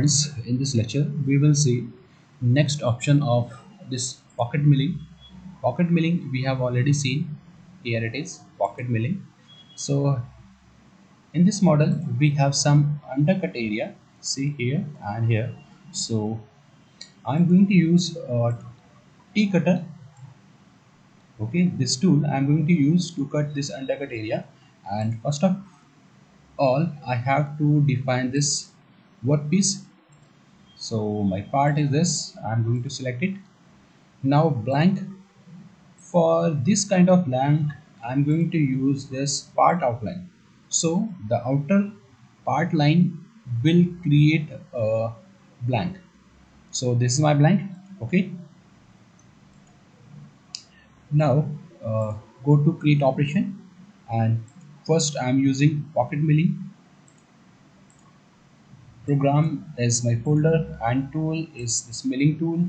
In this lecture, we will see next option of this pocket milling. Pocket milling we have already seen. Here it is, pocket milling. So in this model, we have some undercut area. See here and here. So I'm going to use a T cutter. Okay, this tool I'm going to use to cut this undercut area. And first of all, I have to define this workpiece. So my part is this. I'm going to select it. Now blank. For this kind of blank, I'm going to use this part outline. So the outer part line will create a blank. So this is my blank. Okay. Now go to create operation, and first I'm using pocket milling. Program is my folder, and tool is this milling tool,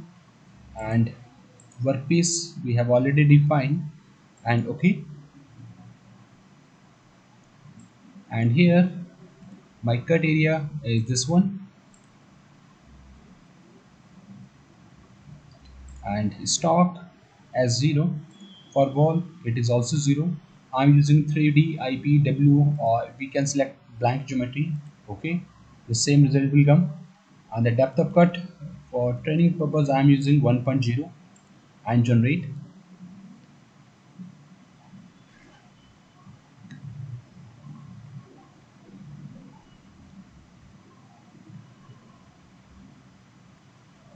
and workpiece we have already defined, and okay. And here my cut area is this one, and stock as 0. For wall it is also 0. I'm using 3D IPW, or we can select blank geometry. Okay, the same result will come. And the depth of cut, for training purpose I'm using 1.0, and generate.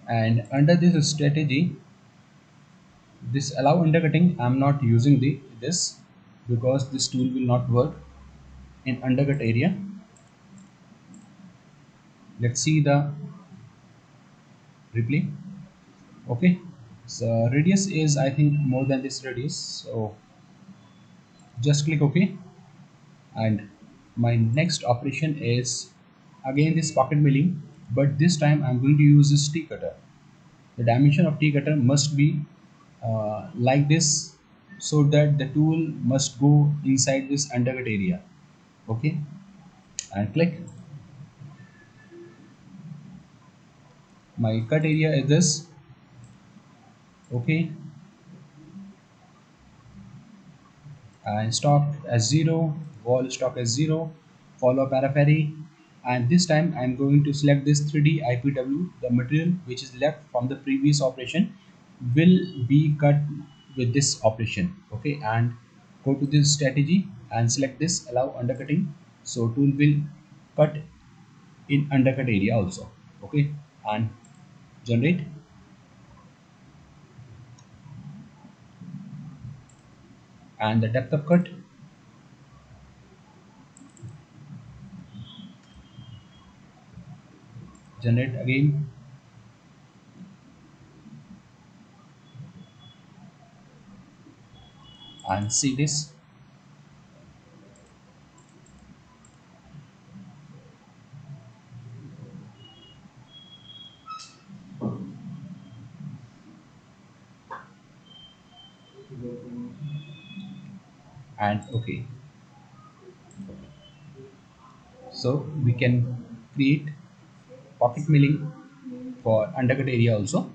And under this strategy, this allow undercutting, I'm not using this because this tool will not work in undercut area. Let's see the replay. Okay, so radius is I think more than this radius, so just click OK. And my next operation is again this pocket milling, but this time I'm going to use this T cutter. The dimension of T cutter must be like this, so that the tool must go inside this undercut area. Okay, and click. My cut area is this. Okay, and stock as 0, wall stock as 0, follow periphery, and this time I'm going to select this 3D IPW. The material which is left from the previous operation will be cut with this operation. Okay, and go to this strategy and select this allow undercutting, so tool will cut in undercut area also. Okay, and generate. And the depth of cut, generate again. And see this. And okay, so we can create pocket milling for undercut area also.